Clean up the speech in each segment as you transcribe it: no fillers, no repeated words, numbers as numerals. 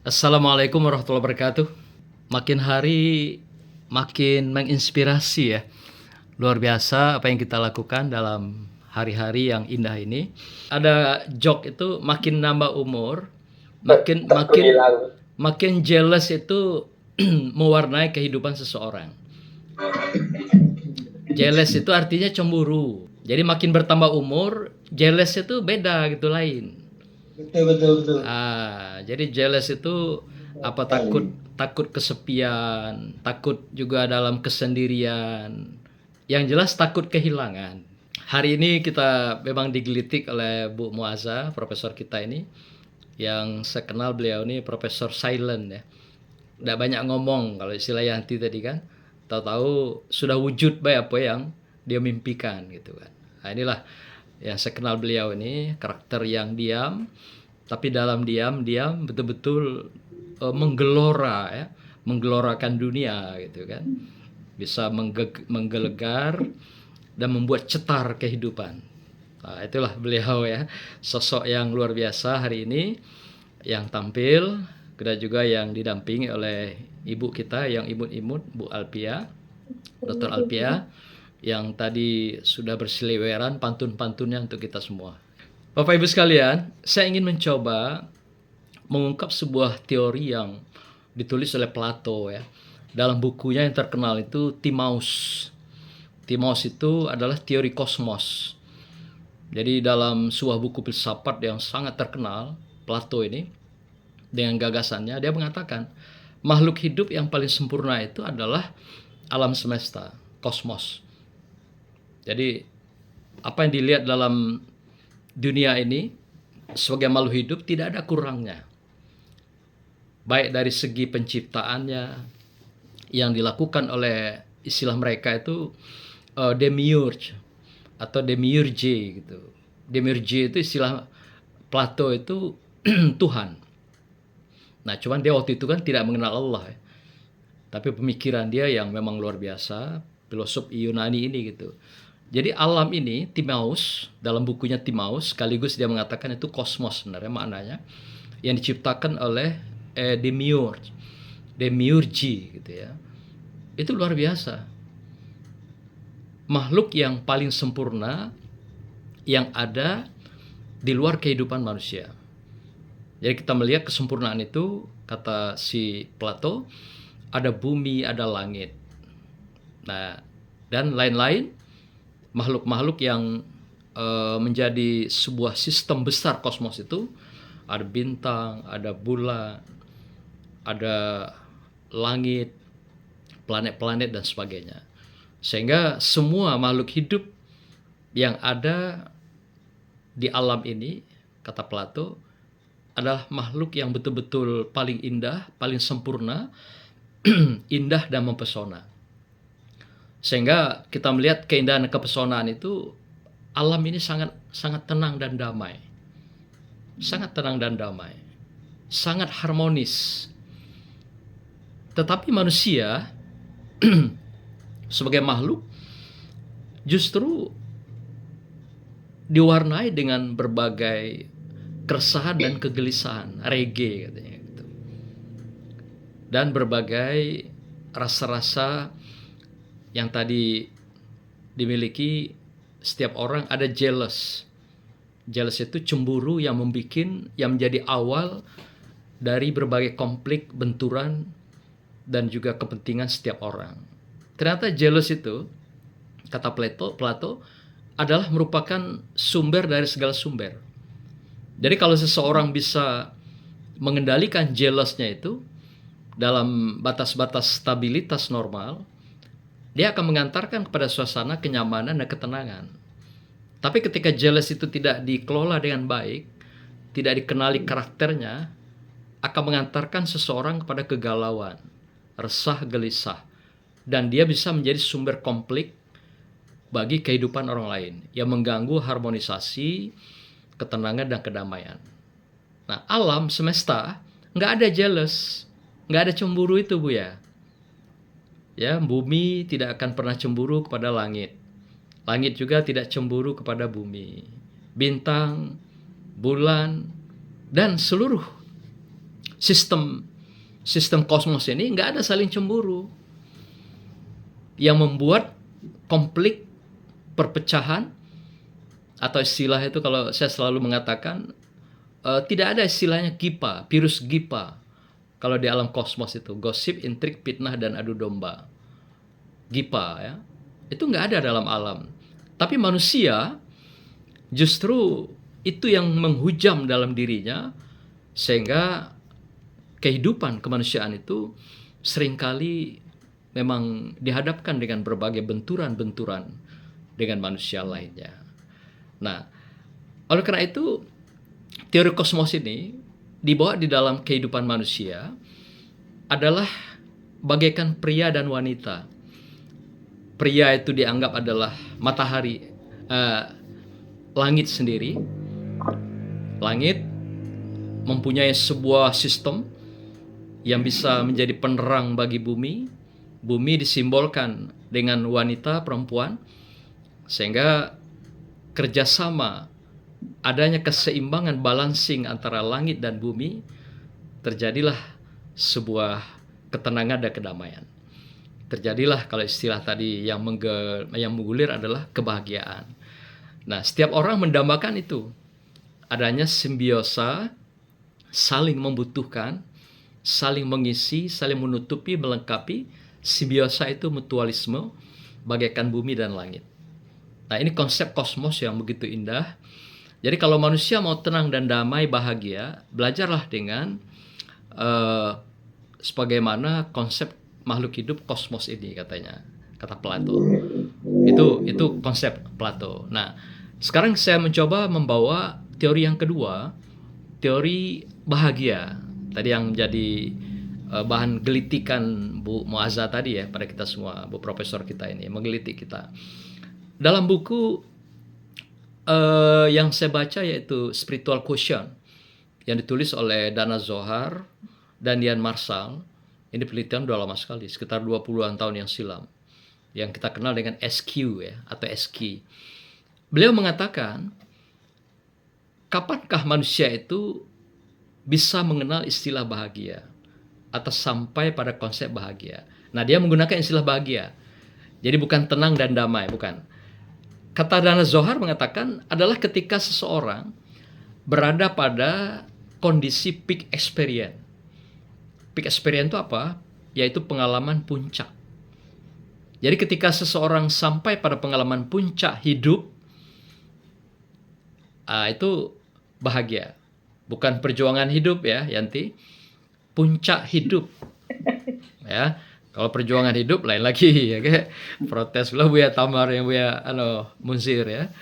Assalamualaikum warahmatullahi wabarakatuh. Makin hari makin menginspirasi ya. Luar biasa apa yang kita lakukan dalam hari-hari yang indah ini. Ada joke itu makin nambah umur, makin Takut makin hilang. makin jealous itu mewarnai kehidupan seseorang. Jealous itu artinya cemburu. Jadi makin bertambah umur, jealous itu beda gitu lain. Betul, betul, betul. Jadi jealous itu Betul apa sekali. takut takut kesepian, takut juga dalam kesendirian. Yang jelas takut kehilangan. Hari ini kita memang digelitik oleh Bu Muazza, profesor kita ini, yang saya kenal beliau ini profesor silent ya. Tidak banyak ngomong kalau istilah Yanti tadi kan. Tahu-tahu sudah wujud baik apa yang dia mimpikan gitu kan. Nah, inilah yang saya kenal beliau ini, karakter yang diam, tapi dalam diam-diam betul-betul menggelora ya, menggelorakan dunia gitu kan. Bisa menggelegar dan membuat cetar kehidupan. Nah, itulah beliau ya, sosok yang luar biasa hari ini yang tampil, dan juga yang didampingi oleh ibu kita yang imut-imut, Bu Alpia, Dr. Alpia, yang tadi sudah berseliweran pantun-pantunnya untuk kita semua. Bapak Ibu sekalian, saya ingin mencoba mengungkap sebuah teori yang ditulis oleh Plato ya. Dalam bukunya yang terkenal itu Timaus. Timaus itu adalah teori kosmos. Jadi dalam sebuah buku filsafat yang sangat terkenal, Plato ini dengan gagasannya dia mengatakan makhluk hidup yang paling sempurna itu adalah alam semesta, kosmos. Jadi apa yang dilihat dalam dunia ini sebagai makhluk hidup tidak ada kurangnya. Baik dari segi penciptaannya yang dilakukan oleh istilah mereka itu demiurge atau demiurge gitu. Demiurge itu istilah Plato itu Tuhan. Nah, cuman dia waktu itu kan tidak mengenal Allah ya. Tapi pemikiran dia yang memang luar biasa, filosof Yunani ini gitu. Jadi alam ini, Timaus, dalam bukunya Timaus, sekaligus dia mengatakan itu kosmos sebenarnya maknanya, yang diciptakan oleh Demiurge, Demiurgi gitu ya. Itu luar biasa. Makhluk yang paling sempurna yang ada di luar kehidupan manusia. Jadi kita melihat kesempurnaan itu, kata si Plato, ada bumi, ada langit. Nah, dan lain-lain makhluk-makhluk yang menjadi sebuah sistem besar kosmos itu, ada bintang, ada bulan, ada langit, planet-planet dan sebagainya. Sehingga semua makhluk hidup yang ada di alam ini, kata Plato, adalah makhluk yang betul-betul paling indah, paling sempurna, indah dan mempesona. Sehingga kita melihat keindahan dan kepesonaan itu, alam ini sangat sangat tenang dan damai. Sangat tenang dan damai. Sangat harmonis. Tetapi manusia sebagai makhluk justru diwarnai dengan berbagai keresahan dan kegelisahan, reggae katanya gitu. Dan berbagai rasa-rasa yang tadi dimiliki setiap orang, ada jealous. Jealous itu cemburu yang menjadi awal dari berbagai konflik, benturan, dan juga kepentingan setiap orang. Ternyata jealous itu, kata Plato adalah merupakan sumber dari segala sumber. Jadi kalau seseorang bisa mengendalikan jealousnya itu dalam batas-batas stabilitas normal, dia akan mengantarkan kepada suasana kenyamanan dan ketenangan. Tapi ketika jealous itu tidak dikelola dengan baik, tidak dikenali karakternya, akan mengantarkan seseorang kepada kegalauan, resah, gelisah, dan dia bisa menjadi sumber konflik bagi kehidupan orang lain yang mengganggu harmonisasi, ketenangan dan kedamaian. Nah, alam semesta nggak ada jealous, nggak ada cemburu itu Bu ya. Ya, bumi tidak akan pernah cemburu kepada langit. Langit juga tidak cemburu kepada bumi. Bintang, bulan, dan seluruh sistem kosmos ini nggak ada saling cemburu. Yang membuat konflik, perpecahan, atau istilah itu kalau saya selalu mengatakan tidak ada istilahnya GIPA, virus GIPA. Kalau di alam kosmos itu gosip, intrik, fitnah, dan adu domba. GIPA ya, itu nggak ada dalam alam. Tapi manusia justru itu yang menghujam dalam dirinya, sehingga kehidupan kemanusiaan itu seringkali memang dihadapkan dengan berbagai benturan-benturan dengan manusia lainnya. Nah, oleh karena itu teori kosmos ini dibawa di dalam kehidupan manusia adalah bagaikan pria dan wanita. Pria itu dianggap adalah matahari, langit sendiri. Langit mempunyai sebuah sistem yang bisa menjadi penerang bagi bumi. Bumi disimbolkan dengan wanita, perempuan, sehingga kerjasama, adanya keseimbangan, balancing antara langit dan bumi, terjadilah sebuah ketenangan dan kedamaian. Terjadilah, kalau istilah tadi yang menggulir adalah kebahagiaan. Nah, setiap orang mendambakan itu, adanya simbiosa, saling membutuhkan, saling mengisi, saling menutupi, melengkapi. Simbiosa itu mutualisme, bagaikan bumi dan langit. Nah, ini konsep kosmos yang begitu indah. Jadi kalau manusia mau tenang dan damai, bahagia, belajarlah dengan sebagaimana konsep makhluk hidup kosmos ini, katanya, kata Plato. Itu konsep Plato. Nah, sekarang saya mencoba membawa teori yang kedua, teori bahagia. Tadi yang menjadi bahan gelitikan Bu Muazza tadi ya, pada kita semua, Bu Profesor kita ini, menggelitik kita. Dalam buku yang saya baca, yaitu Spiritual Quotient, yang ditulis oleh Dana Zohar dan Ian Marshall, ini penelitian udah lama sekali, sekitar 20-an tahun yang silam, yang kita kenal dengan SQ ya, atau SQ. Beliau mengatakan, kapankah manusia itu bisa mengenal istilah bahagia atau sampai pada konsep bahagia? Nah, dia menggunakan istilah bahagia. Jadi bukan tenang dan damai, bukan. Kata Dana Zohar mengatakan adalah ketika seseorang berada pada kondisi peak experience. Peak experience itu apa? Yaitu pengalaman puncak. Jadi ketika seseorang sampai pada pengalaman puncak hidup, itu bahagia. Bukan perjuangan hidup ya, Yanti. Puncak hidup. Ya. Kalau perjuangan hidup lain lagi ya, kayak protes pula Buya Tamar yang Buya Munzir ya.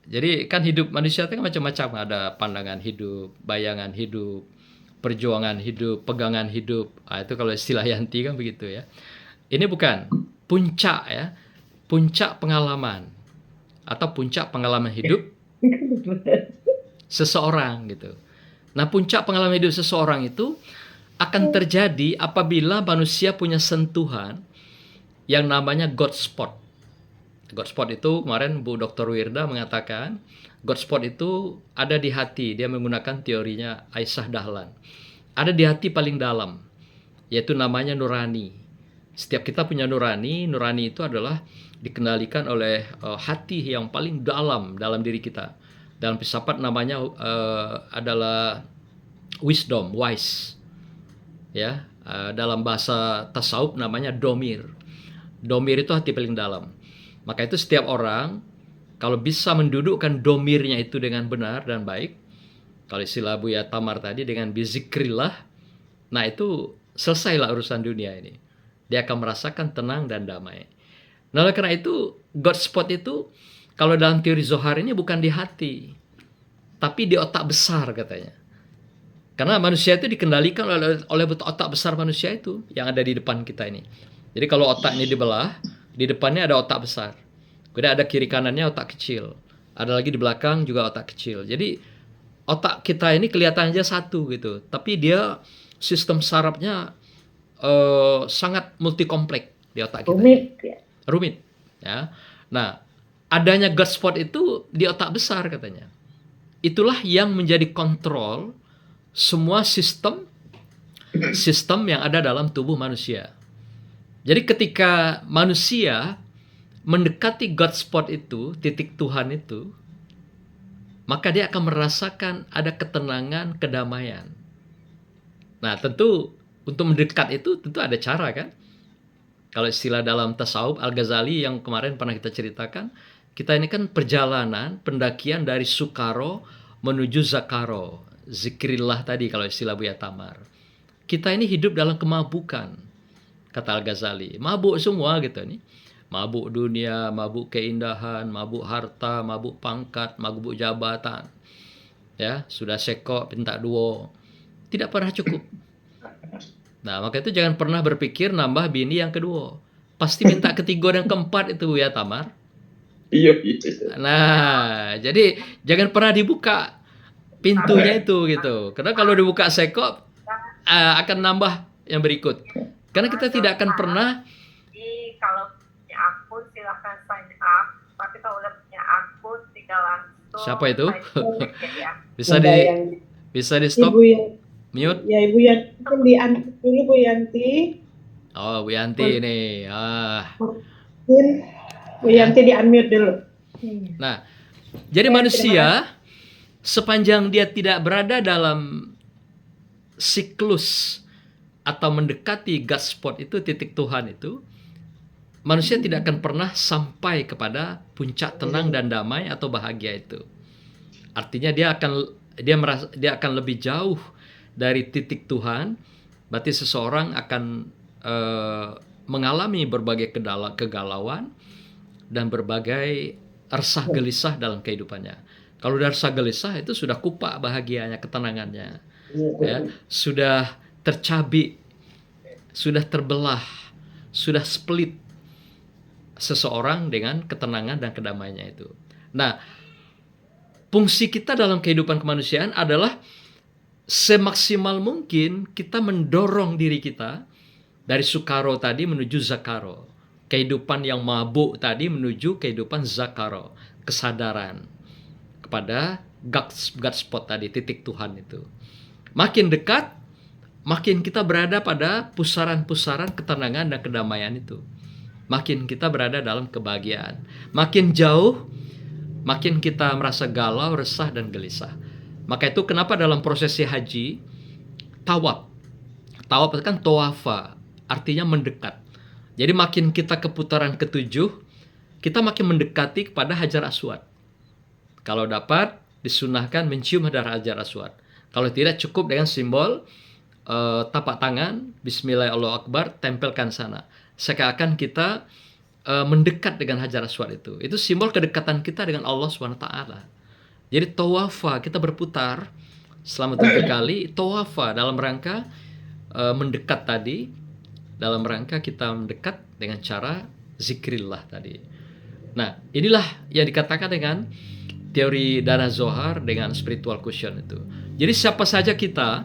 Jadi kan hidup manusia itu kan macam-macam, ada pandangan hidup, bayangan hidup, perjuangan hidup, pegangan hidup. Itu kalau istilah Yanti kan begitu ya. Ini bukan puncak ya, puncak pengalaman atau puncak pengalaman hidup seseorang gitu. Nah, puncak pengalaman hidup seseorang itu akan terjadi apabila manusia punya sentuhan yang namanya God spot. God spot itu kemarin Bu Dr. Wirda mengatakan God spot itu ada di hati. Dia menggunakan teorinya Aisyah Dahlan. Ada di hati paling dalam, yaitu namanya nurani. Setiap kita punya nurani. Nurani itu adalah dikendalikan oleh hati yang paling dalam diri kita. Dalam filsafat namanya adalah wisdom, wise. Ya, dalam bahasa tasawuf namanya domir. Domir itu hati paling dalam. Maka itu setiap orang kalau bisa mendudukkan domirnya itu dengan benar dan baik, kalau istilah Buya Tamar tadi dengan bizikrillah, nah itu selesailah urusan dunia ini. Dia akan merasakan tenang dan damai. Nah, oleh karena itu God spot itu kalau dalam teori Zohar ini bukan di hati, tapi di otak besar katanya. Karena manusia itu dikendalikan oleh otak besar manusia itu yang ada di depan kita ini. Jadi kalau otak ini dibelah, di depannya ada otak besar. Kemudian ada kiri kanannya otak kecil. Ada lagi di belakang juga otak kecil. Jadi otak kita ini kelihatannya satu gitu. Tapi dia sistem sarafnya sangat multikompleks di otak kita. Rumit. Ya. Nah, adanya God spot itu di otak besar katanya. Itulah yang menjadi kontrol semua sistem yang ada dalam tubuh manusia. Jadi ketika manusia mendekati God spot itu, titik Tuhan itu, maka dia akan merasakan ada ketenangan, kedamaian. Nah, tentu untuk mendekat itu tentu ada cara kan? Kalau istilah dalam tasawuf Al-Ghazali yang kemarin pernah kita ceritakan, kita ini kan perjalanan, pendakian dari Sukaro menuju Zakaro. Zikrillah tadi kalau istilah Buya Tamar. Kita ini hidup dalam kemabukan, kata Al-Ghazali. Mabuk semua gitu nih. Mabuk dunia, mabuk keindahan, mabuk harta, mabuk pangkat, mabuk jabatan. Ya, sudah sekok, minta duo. Tidak pernah cukup. Nah, maka itu jangan pernah berpikir nambah bini yang kedua. Pasti minta ketiga dan keempat itu ya Tamar. Iya. Nah, jadi jangan pernah dibuka pintunya itu gitu. Karena kalau dibuka sekop akan nambah yang berikut. Karena kita tidak akan pernah. Jadi kalau punya akun silahkan sign up. Tapi kalau udah punya akun tinggal langsung. Siapa itu? Ya. Bisa di stop. Mute. Ya Ibu Yanti kan di-unmute dulu Bu Yanti. Oh, Bu Yanti ini. Bu Yanti di-unmute dulu. Nah, jadi manusia sepanjang dia tidak berada dalam siklus atau mendekati God spot itu, titik Tuhan itu, manusia tidak akan pernah sampai kepada puncak tenang dan damai atau bahagia itu. Artinya dia akan lebih jauh dari titik Tuhan. Berarti seseorang akan mengalami berbagai kegalauan dan berbagai resah gelisah dalam kehidupannya. Kalau udah resah gelisah itu sudah kupak bahagianya, ketenangannya. Ya, sudah tercabik, sudah terbelah, sudah split seseorang dengan ketenangan dan kedamaiannya itu. Nah, fungsi kita dalam kehidupan kemanusiaan adalah semaksimal mungkin kita mendorong diri kita dari Sukaro tadi menuju Zakaro. Kehidupan yang mabuk tadi menuju kehidupan Zakaro. Kesadaran kepada God spot tadi, titik Tuhan itu. Makin dekat, makin kita berada pada pusaran-pusaran ketenangan dan kedamaian itu. Makin kita berada dalam kebahagiaan. Makin jauh, makin kita merasa galau, resah, dan gelisah. Maka itu kenapa dalam prosesi haji, tawaf itu kan tawafa, artinya mendekat. Jadi makin kita ke putaran ketujuh, kita makin mendekati kepada Hajar Aswad. Kalau dapat, disunahkan mencium Hajar Aswad. Kalau tidak, cukup dengan simbol tapak tangan, Bismillah Allahu Akbar, tempelkan sana. Seakan kita mendekat dengan Hajar Aswad itu. Itu simbol kedekatan kita dengan Allah SWT. Jadi tawafa, kita berputar selama 7 kali. Tawafa dalam rangka mendekat tadi, dalam rangka kita mendekat dengan cara zikrillah tadi. Nah, inilah yang dikatakan dengan teori Dana Zohar dengan spiritual quotient itu. Jadi siapa saja kita,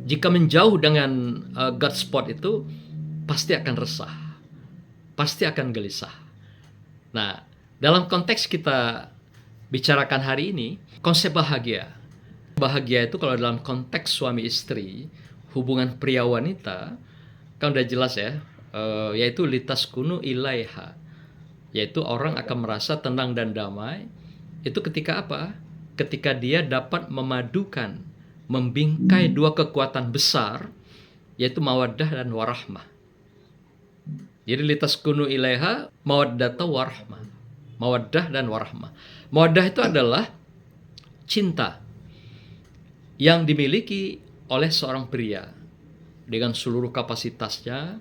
jika menjauh dengan God spot itu, pasti akan resah, pasti akan gelisah. Nah, dalam konteks kita bicarakan hari ini, konsep bahagia. Bahagia itu kalau dalam konteks suami istri, hubungan pria wanita, kan udah jelas ya, yaitu litaskunu ilaiha. Yaitu orang akan merasa tenang dan damai. Itu ketika apa? Ketika dia dapat memadukan, membingkai dua kekuatan besar, yaitu mawaddah dan warahmah. Jadi litaskunu ilaiha, mawaddah warahmah. Mawaddah dan warahmah. Mawaddah itu adalah cinta yang dimiliki oleh seorang pria dengan seluruh kapasitasnya.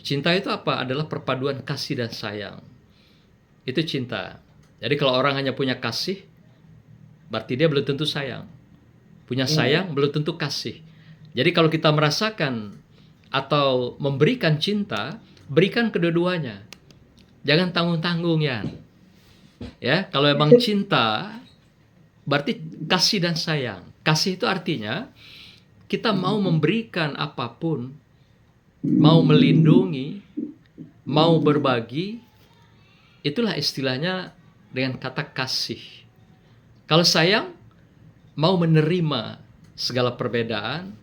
Cinta itu apa? Adalah perpaduan kasih dan sayang. Itu cinta. Jadi kalau orang hanya punya kasih, berarti dia belum tentu sayang. Punya sayang, belum tentu kasih. Jadi kalau kita merasakan atau memberikan cinta, berikan kedua-duanya. Jangan tanggung-tanggung ya. Ya, kalau emang cinta, berarti kasih dan sayang. Kasih itu artinya kita mau memberikan apapun, mau melindungi, mau berbagi, itulah istilahnya dengan kata kasih. Kalau sayang, mau menerima segala perbedaan,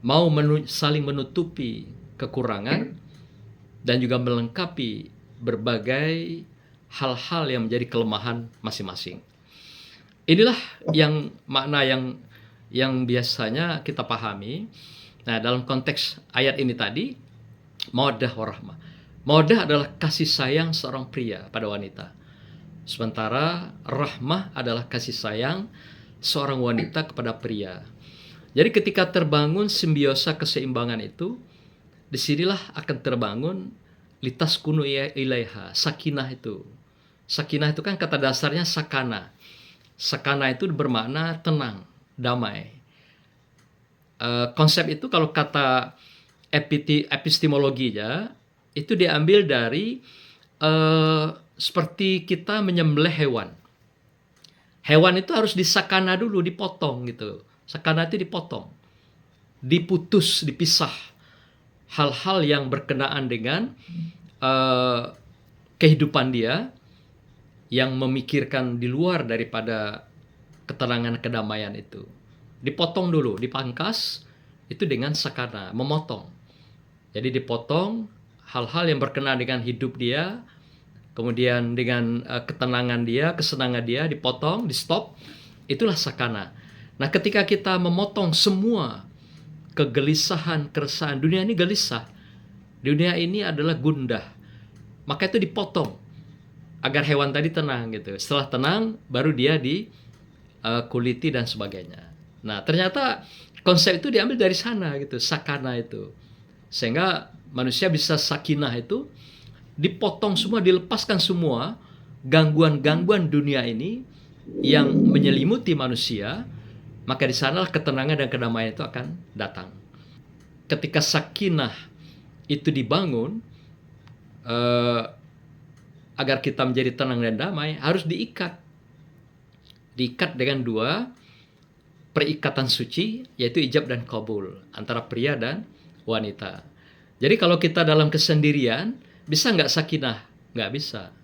mau saling menutupi kekurangan, dan juga melengkapi berbagai hal-hal yang menjadi kelemahan masing-masing. Inilah yang makna yang biasanya kita pahami. Nah, dalam konteks ayat ini tadi, mawaddah warahmah. Mawaddah adalah kasih sayang seorang pria pada wanita. Sementara rahmah adalah kasih sayang seorang wanita kepada pria. Jadi ketika terbangun simbiosa keseimbangan itu, disinilah akan terbangun litaskunu ilaiha, sakinah itu. Sakinah itu kan kata dasarnya sakana. Sakana itu bermakna tenang, damai. Konsep itu kalau kata epistemologinya itu diambil dari seperti kita menyembelih hewan. Hewan itu harus disakana dulu, dipotong gitu. Sakana itu dipotong, diputus, dipisah. Hal-hal yang berkenaan dengan kehidupan dia, yang memikirkan di luar daripada ketenangan kedamaian itu. Dipotong dulu, dipangkas, itu dengan sakana, memotong. Jadi dipotong hal-hal yang berkenaan dengan hidup dia, kemudian dengan ketenangan dia, kesenangan dia, dipotong, di stop, itulah sakana. Nah, ketika kita memotong semua kegelisahan, keresahan, dunia ini gelisah, dunia ini adalah gundah, maka itu dipotong agar hewan tadi tenang gitu. Setelah tenang, baru dia dikuliti dan sebagainya. Nah, ternyata konsep itu diambil dari sana gitu, sakana itu. Sehingga manusia bisa sakinah itu dipotong semua, dilepaskan semua gangguan-gangguan dunia ini yang menyelimuti manusia, maka di sanalah ketenangan dan kedamaian itu akan datang. Ketika sakinah itu dibangun, agar kita menjadi tenang dan damai, harus diikat. Diikat dengan dua perikatan suci, yaitu ijab dan qabul, antara pria dan wanita. Jadi kalau kita dalam kesendirian, bisa nggak sakinah? Nggak bisa.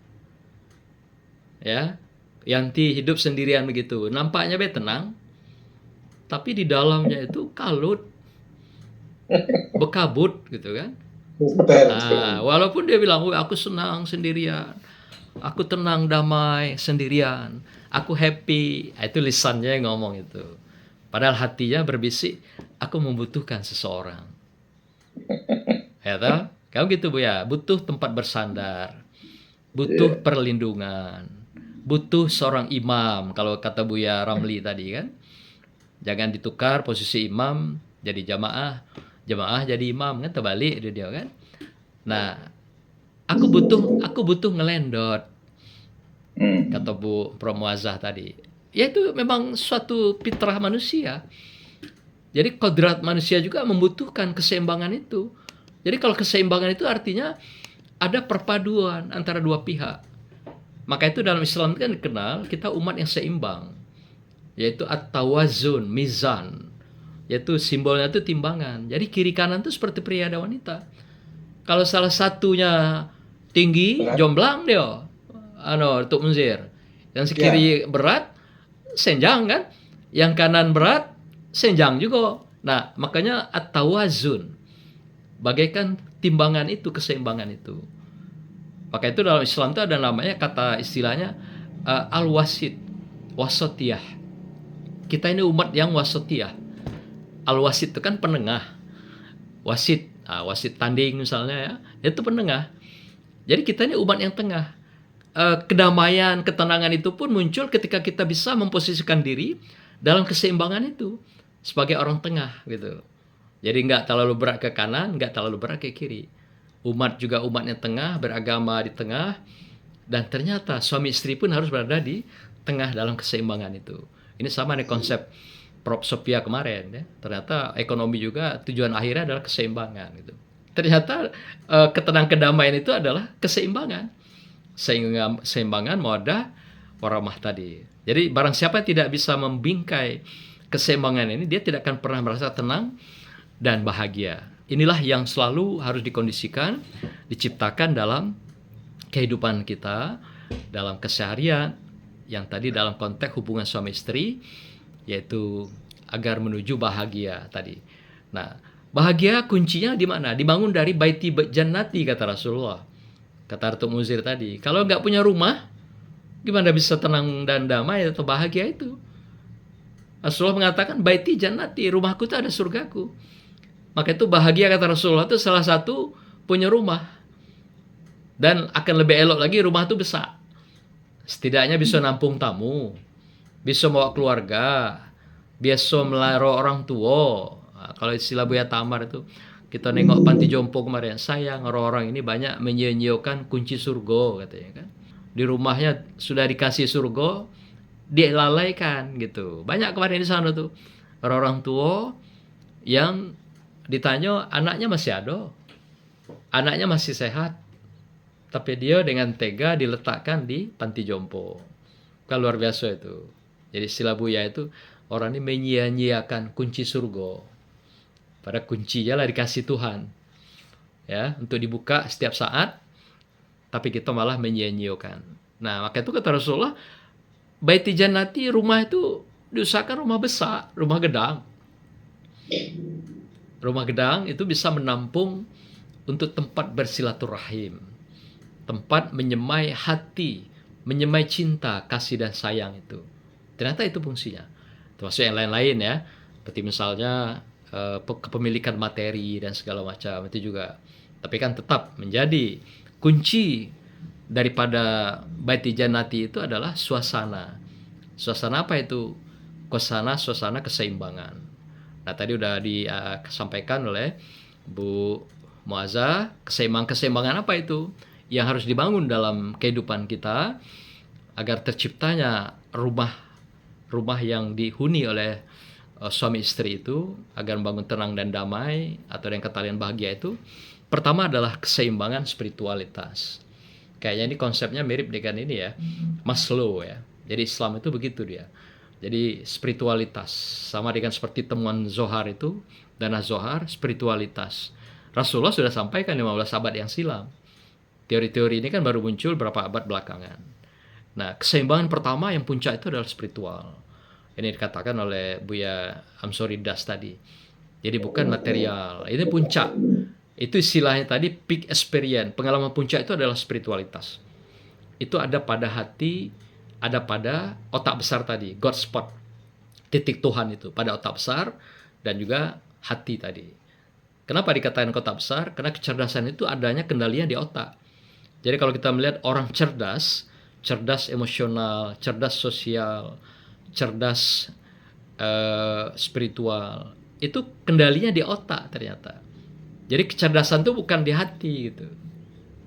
Ya, Yanti hidup sendirian begitu, nampaknya tenang, tapi di dalamnya itu kalut, bekabut gitu kan. Nah, walaupun dia bilang, aku senang sendirian, aku tenang damai sendirian, aku happy, itu lisannya yang ngomong itu. Padahal hatinya berbisik, aku membutuhkan seseorang. Ya toh? Kamu gitu Bu ya, butuh tempat bersandar, butuh perlindungan, butuh seorang imam. Kalau kata Buya Ramli tadi kan, jangan ditukar posisi imam jadi jamaah, jamaah jadi imam, kan terbalik dia kan. Nah, aku butuh ngelendot, kata Bu Promuazah tadi. Ya itu memang suatu fitrah manusia. Jadi kodrat manusia juga membutuhkan keseimbangan itu. Jadi kalau keseimbangan itu artinya ada perpaduan antara dua pihak. Maka itu dalam Islam kan dikenal kita umat yang seimbang, yaitu at-tawazun, mizan, yaitu simbolnya itu timbangan. Jadi kiri kanan itu seperti pria dan wanita. Kalau salah satunya tinggi, jomblang dia, untuk munzir. Yang kiri berat, senjang kan? Yang kanan berat, senjang juga. Nah, makanya at-tawazun, bagaikan timbangan itu, keseimbangan itu. Maka itu dalam Islam itu ada namanya, kata istilahnya al-wasit, wasatiyah. Kita ini umat yang wasatiyah. Al-wasit itu kan penengah. Wasit, wasit tanding misalnya ya, itu penengah. Jadi kita ini umat yang tengah. Kedamaian, ketenangan itu pun muncul ketika kita bisa memposisikan diri dalam keseimbangan itu sebagai orang tengah gitu. Jadi nggak terlalu berat ke kanan, nggak terlalu berat ke kiri. Umat juga umatnya tengah, beragama di tengah, dan ternyata suami istri pun harus berada di tengah dalam keseimbangan itu. Ini sama nih konsep Prof. Sophia kemarin ya. Ternyata ekonomi juga tujuan akhirnya adalah keseimbangan gitu. Ternyata ketenangan kedamaian itu adalah keseimbangan. Keseimbangan mawaddah warahmah tadi. Jadi barang siapa yang tidak bisa membingkai keseimbangan ini, dia tidak akan pernah merasa tenang dan bahagia. Inilah yang selalu harus dikondisikan, diciptakan dalam kehidupan kita, dalam keseharian, yang tadi dalam konteks hubungan suami istri, yaitu agar menuju bahagia tadi. Nah, bahagia kuncinya di mana? Dibangun dari baiti jannati, kata Rasulullah. Kata Datuk Muzir tadi, kalau nggak punya rumah, gimana bisa tenang dan damai atau bahagia itu? Rasulullah mengatakan, baiti jannati, rumahku itu ada surgaku. Maka itu bahagia, kata Rasulullah, itu salah satu punya rumah. Dan akan lebih elok lagi rumah itu besar. Setidaknya bisa nampung tamu, bisa bawa keluarga, bisa melaro orang tua. Nah, kalau istilah Buya Tamar itu, kita nengok panti jompo kemarin, sayang orang-orang ini banyak menyia-nyiakan kunci surga, katanya kan. Di rumahnya sudah dikasih surga, dilalaikan gitu. Banyak kemarin di sana tuh orang-orang tua yang ditanya anaknya masih ada, anaknya masih sehat, tapi dia dengan tega diletakkan di panti jompo. Kan luar biasa itu. Jadi istilah Buya itu, orang ini menyia-nyiakan kunci surga. Pada kuncinya lah dikasih Tuhan. Ya, untuk dibuka setiap saat, tapi kita malah menyia-nyiakan. Nah, maka itu kata Rasulullah, baiti jannati, rumah itu diusahakan rumah besar, rumah gedang. Rumah gedang itu bisa menampung untuk tempat bersilaturahim, tempat menyemai hati, menyemai cinta, kasih dan sayang itu. Ternyata itu fungsinya. Termasuk yang lain-lain ya, seperti misalnya kepemilikan materi dan segala macam itu juga. Tapi kan tetap menjadi kunci daripada baiti jannati itu adalah suasana. Suasana apa itu? Suasana keseimbangan. Nah, tadi udah disampaikan oleh Bu Muazzah, keseimbangan apa itu yang harus dibangun dalam kehidupan kita agar terciptanya rumah yang dihuni oleh suami istri itu, agar membangun tenang dan damai atau yang kata kalian bahagia itu. Pertama adalah keseimbangan spiritualitas. Kayaknya ini konsepnya mirip dengan ini ya, Maslow ya. Jadi Islam itu begitu dia. Jadi spiritualitas sama dengan seperti temuan Zohar itu, Dana Zohar, spiritualitas. Rasulullah sudah sampaikan 15 abad yang silam. Teori-teori ini kan baru muncul berapa abad belakangan. Nah, keseimbangan pertama yang puncak itu adalah spiritual. Ini dikatakan oleh Buya Amsori Das tadi. Jadi bukan material, ini puncak. Itu istilahnya tadi peak experience. Pengalaman puncak itu adalah spiritualitas. Itu ada pada hati, ada pada otak besar tadi, God spot, titik Tuhan itu pada otak besar dan juga hati tadi. Kenapa dikatakan otak besar? Karena kecerdasan itu adanya kendalinya di otak. Jadi kalau kita melihat orang cerdas, cerdas emosional, cerdas sosial, cerdas spiritual, itu kendalinya di otak ternyata. Jadi kecerdasan itu bukan di hati gitu.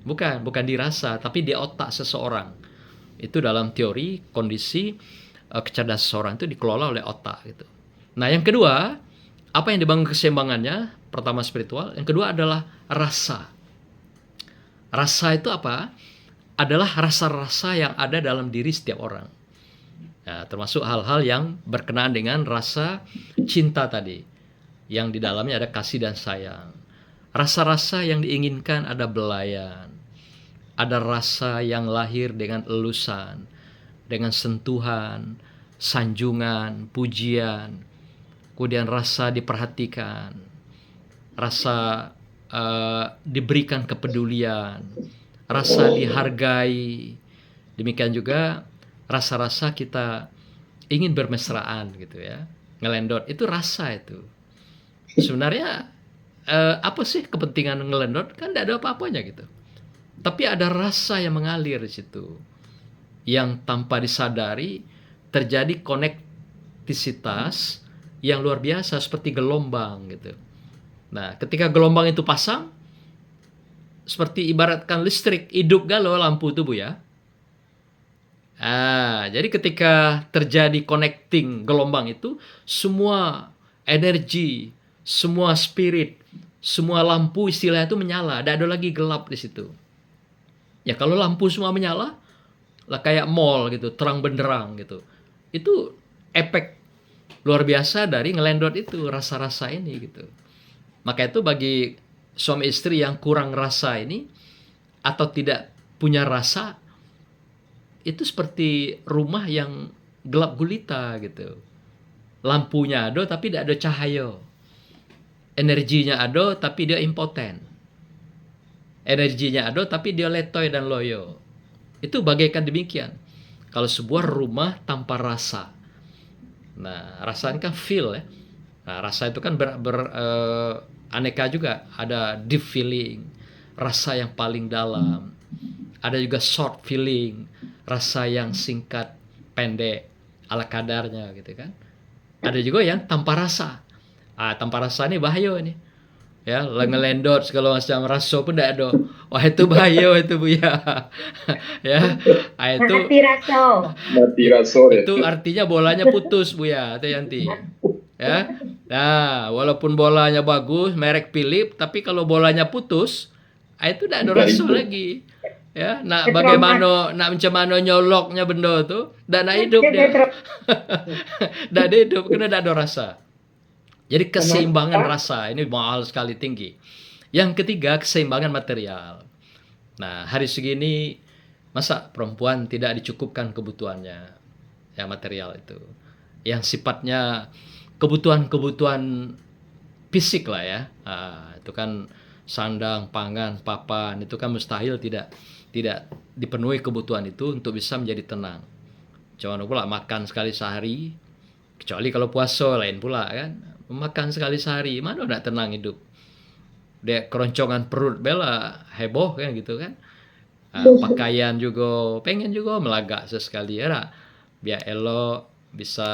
Bukan dirasa, tapi di otak seseorang. Itu dalam teori kondisi kecerdasan seseorang itu dikelola oleh otak gitu. Nah, yang kedua, apa yang dibangun keseimbangannya? Pertama spiritual, yang kedua adalah rasa. Rasa itu apa? Adalah rasa-rasa yang ada dalam diri setiap orang. Nah, termasuk hal-hal yang berkenaan dengan rasa cinta tadi, yang di dalamnya ada kasih dan sayang. Rasa-rasa yang diinginkan ada belayan, ada rasa yang lahir dengan elusan, dengan sentuhan, sanjungan, pujian, kemudian rasa diperhatikan, rasa diberikan kepedulian, rasa dihargai. Demikian juga rasa-rasa kita ingin bermesraan gitu ya, ngelendot, itu rasa itu. Sebenarnya apa sih kepentingan ngelendot? Kan tidak ada apa-apanya gitu. Tapi ada rasa yang mengalir di situ, yang tanpa disadari terjadi konektisitas yang luar biasa seperti gelombang gitu. Nah, ketika gelombang itu pasang, seperti ibaratkan listrik, hidup galau lampu itu Bu ya. Jadi ketika terjadi connecting gelombang itu, semua energi, semua spirit, semua lampu istilahnya itu menyala, tidak ada lagi gelap di situ. Ya kalau lampu semua menyala, lah kayak mall gitu, terang benderang gitu. Itu efek luar biasa dari ngelendot itu, rasa-rasa ini gitu. Maka itu bagi suami istri yang kurang rasa ini, atau tidak punya rasa, itu seperti rumah yang gelap gulita gitu. lampunya ada tapi tidak ada cahaya. Energinya ada tapi dia impoten. Energinya ada tapi dia letoy dan loyo. Itu bagaikan demikian. Kalau sebuah rumah tanpa rasa. Nah, rasa ini kan feel ya. Nah, rasa itu kan aneka juga. Ada deep feeling, rasa yang paling dalam. Ada juga short feeling, rasa yang singkat, pendek, ala kadarnya gitu kan. Ada juga yang tanpa rasa. Tanpa rasa ini bahaya ini. Ya, ngelendot segala macam rasa pun tidak ada. Wah, itu bahaya itu Bu ya. Ya. Itu Mati rasa ya. itu artinya bolanya putus Bu ya, Teh Yanti. Ya. Nah, walaupun bolanya bagus, merek Philip, tapi kalau bolanya putus, itu tidak ada rasa lagi. Ya, nak bagaimana nak macam mana nyoloknya benda tu, dah nak hidup dia. Dah ada hidup kena dah ada rasa. Jadi keseimbangan rasa ini mahal sekali tinggi. Yang ketiga, keseimbangan material. Nah, hari segini masa perempuan tidak dicukupkan kebutuhannya yang material itu. Yang sifatnya kebutuhan-kebutuhan fisik lah ya. Itu kan sandang, pangan, papan, itu kan mustahil tidak dipenuhi kebutuhan itu untuk bisa menjadi tenang. Jangan pula makan sekali sehari, kecuali kalau puasa lain pula kan. Makan sekali sehari, mana nak tenang hidup. Dia keroncongan perut bela heboh kan gitu kan. Pakaian juga pengen juga melagak sesekali ya. Biar elok bisa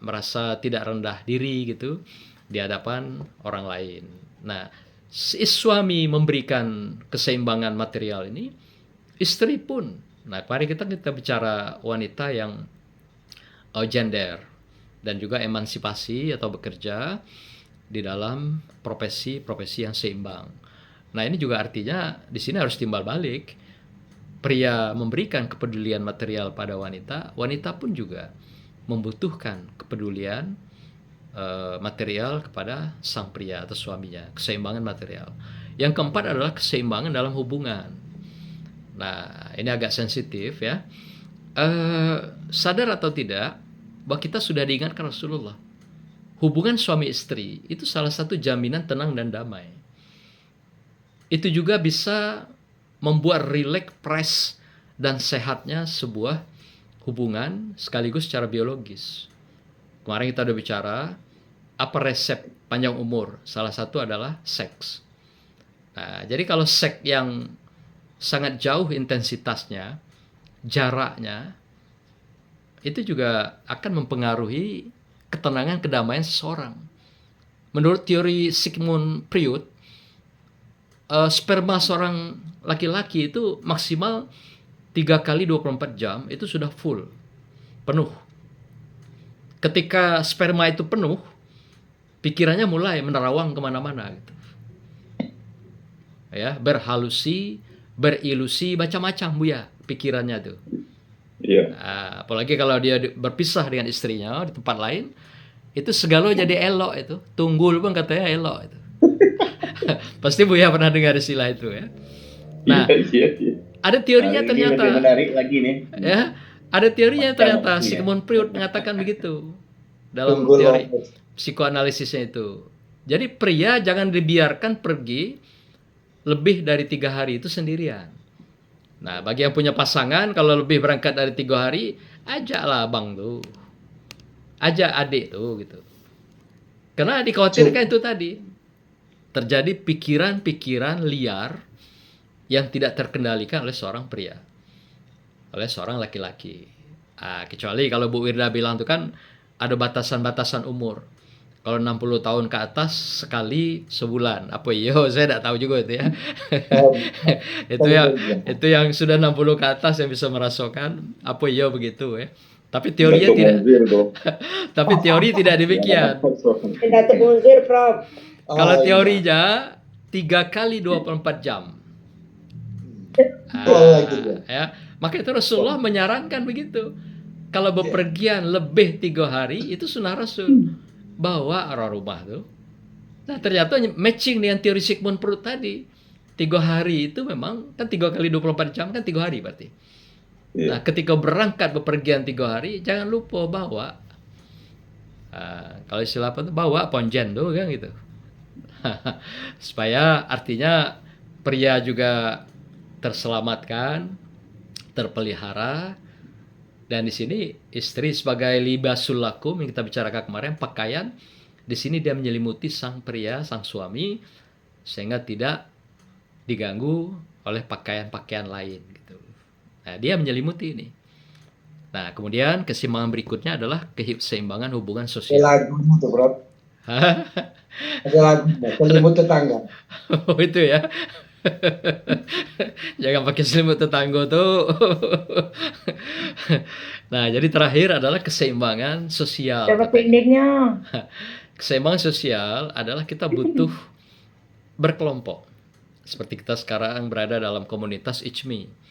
merasa tidak rendah diri gitu di hadapan orang lain. Nah, si suami memberikan keseimbangan material ini, istri pun. Nah, mari kita bicara wanita yang gender dan juga emansipasi atau bekerja di dalam profesi-profesi yang seimbang. Nah, ini juga artinya di sini harus timbal balik. Pria memberikan kepedulian material pada wanita, wanita pun juga membutuhkan kepedulian material kepada sang pria atau suaminya, keseimbangan material. Yang keempat adalah keseimbangan dalam hubungan. Nah, ini agak sensitif ya. Sadar atau tidak, bahwa kita sudah diingatkan Rasulullah. Hubungan suami istri itu salah satu jaminan tenang dan damai. Itu juga bisa membuat rileks, fresh, dan sehatnya sebuah hubungan sekaligus secara biologis. Kemarin kita udah bicara, apa resep panjang umur? Salah satu adalah seks. Nah, jadi kalau seks yang sangat jauh intensitasnya, jaraknya, itu juga akan mempengaruhi ketenangan, kedamaian seseorang. Menurut teori Sigmund Freud, sperma seorang laki-laki itu maksimal 3 kali 24 jam itu sudah full, penuh. Ketika sperma itu penuh, pikirannya mulai menerawang kemana-mana gitu. Ya, berhalusi, berilusi, macam-macam Bu ya pikirannya tuh. Iya. Apalagi kalau dia berpisah dengan istrinya di tempat lain, itu segala jadi elok itu. Tunggul pun katanya elok itu. Pasti Bu ya pernah dengar istilah itu ya. Nah, Iya. ada teorinya Ini ternyata. lebih menarik lagi nih. Ya, ada teorinya ternyata. Iya. Sigmund Freud mengatakan begitu dalam Tunggul teori waktu. psikoanalisisnya itu. Jadi pria jangan dibiarkan pergi lebih dari 3 hari itu sendirian. Nah, bagi yang punya pasangan, kalau lebih berangkat dari 3 hari, ajaklah abang tuh. Ajak adik tuh gitu. Karena dikhawatirkan itu tadi. Terjadi pikiran-pikiran liar yang tidak terkendalikan oleh seorang pria. Oleh seorang laki-laki. Kecuali kalau Bu Wirda bilang itu kan ada batasan-batasan umur. Kalau 60 tahun ke atas sekali sebulan. Apa iya? Saya tidak tahu juga itu ya. itu yang sudah 60 ke atas yang bisa merasakan apa iya begitu ya. Tapi teorinya tidak. Tapi teori tidak demikian. Datuk Munzir, Prof. Kalau teorinya 3 kali 24 jam. Ya, maka itu Rasulullah menyarankan begitu. Kalau bepergian lebih 3 hari itu sunnah Rasul. Bawa arah rumah tuh. Nah, ternyata matching dengan teori Sigmund Freud tadi. 3 hari itu memang kan 3 kali 24 jam kan 3 hari berarti. Nah, ketika berangkat bepergian 3 hari, jangan lupa bawa Kalau istilah apa tuh, bawa ponjen tuh kan gitu. Supaya artinya pria juga terselamatkan, terpelihara, dan di sini istri sebagai libasul lakum yang kita bicarakan kemarin, pakaian. Di sini dia menyelimuti sang pria, sang suami, sehingga tidak diganggu oleh pakaian-pakaian lain gitu. Nah, dia menyelimuti ini. Nah, kemudian keseimbangan berikutnya adalah keseimbangan hubungan Ada sosial. lagunya tuh, Prof. Ada lagunya, selimut tetangga. Oh, itu ya. Jangan pakai selimut tetangga tuh. Nah, jadi terakhir adalah keseimbangan sosial. Coba tekniknya. Keseimbangan sosial adalah kita butuh berkelompok. Seperti kita sekarang berada dalam komunitas ICMI.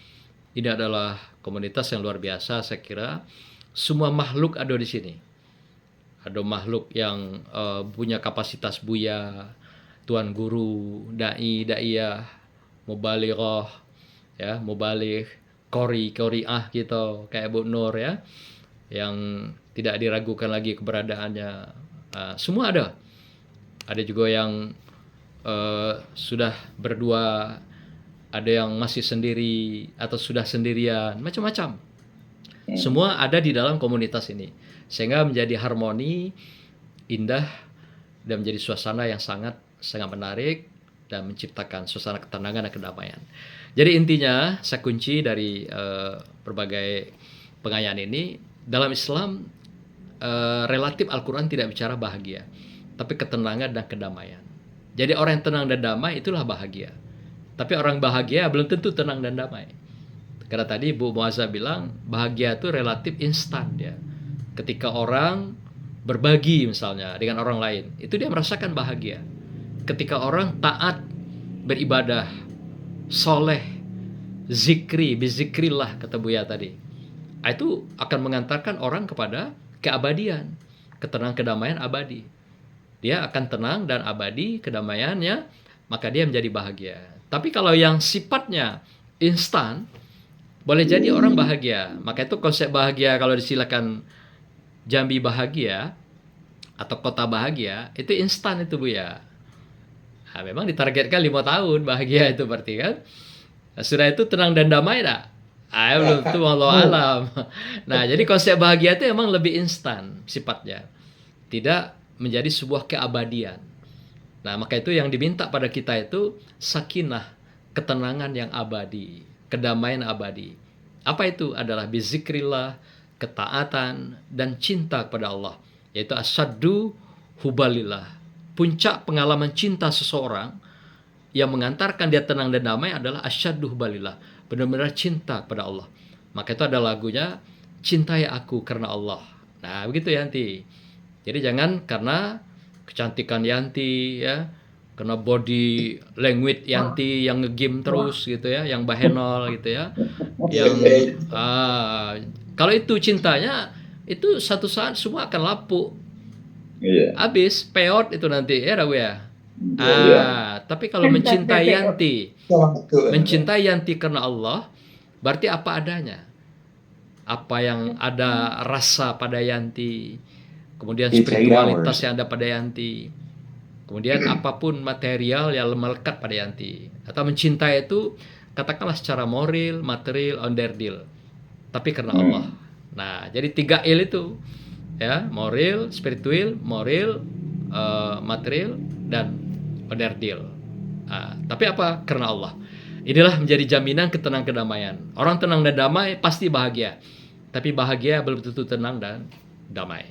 Ini adalah komunitas yang luar biasa, saya kira. Semua makhluk ada di sini. Ada makhluk yang punya kapasitas buya, tuan guru, dai, daiyah, mubalighah, ya, mubaligh, qori'ah gitu, kayak Bu Nur ya, yang tidak diragukan lagi keberadaannya. Semua ada. Ada juga yang sudah berdua, ada yang masih sendiri atau sudah sendirian, macam-macam. Semua ada di dalam komunitas ini, sehingga menjadi harmoni, indah, dan menjadi suasana yang sangat menarik dan menciptakan suasana ketenangan dan kedamaian. Jadi intinya, saya kunci dari berbagai pengayaan ini, dalam Islam relatif Al-Quran tidak bicara bahagia, tapi ketenangan dan kedamaian. Jadi orang yang tenang dan damai itulah bahagia. Tapi orang bahagia belum tentu tenang dan damai. Karena tadi Bu Muazzah bilang bahagia itu relatif instan ya. Ketika orang berbagi misalnya dengan orang lain, itu dia merasakan bahagia. Ketika orang taat, beribadah, soleh, zikri, bizikrillah kata Buya tadi, itu akan mengantarkan orang kepada keabadian, ketenangan kedamaian abadi. Dia akan tenang dan abadi kedamaiannya, maka dia menjadi bahagia. Tapi kalau yang sifatnya instan, boleh jadi orang bahagia. Maka itu konsep bahagia kalau disilakan Jambi bahagia atau kota bahagia, itu instan itu Bu ya. Nah, memang ditargetkan 5 tahun bahagia itu berarti kan. Nah, sudah itu tenang dan damai dah. Belum tentu, wallahu alam. Nah, jadi konsep bahagia itu emang lebih instan sifatnya. Tidak menjadi sebuah keabadian. Nah, maka itu yang diminta pada kita itu sakinah, ketenangan yang abadi, kedamaian abadi. Apa itu? Adalah bizikrillah, ketaatan, dan cinta kepada Allah. Yaitu asyaddu hubalillah. Puncak pengalaman cinta seseorang yang mengantarkan dia tenang dan damai adalah asyaddu hubalillah. Benar-benar cinta kepada Allah. Maka itu ada lagunya, cintai aku karena Allah. Nah, begitu Yanti. Jadi jangan karena kecantikan Yanti ya, karena body language Yanti yang nge-game terus gitu ya, yang bahenol gitu ya. Yang kalau itu cintanya, itu satu saat semua akan lapuk. Iya. Habis peot itu nanti ya Rabu ya. Tapi kalau mencintai Yanti karena Allah, berarti apa adanya. Apa yang ada rasa pada Yanti, kemudian spiritualitas yang ada pada Yanti, kemudian apapun material yang melekat pada Yanti. Atau mencintai itu katakanlah secara moral, material, onderdil, tapi karena Allah. Nah, jadi 3 il itu ya, moral, spiritual, moral, material, dan onderdil. Tapi apa? Karena Allah. Inilah menjadi jaminan ketenangan kedamaian. Orang tenang dan damai pasti bahagia. Tapi bahagia belum tentu tenang dan damai.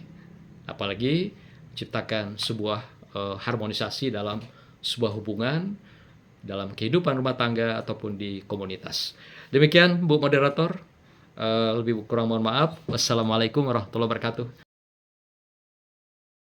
Apalagi ciptakan sebuah harmonisasi dalam sebuah hubungan, dalam kehidupan rumah tangga ataupun di komunitas. Demikian Bu Moderator, lebih kurang mohon maaf. Wassalamualaikum warahmatullahi wabarakatuh.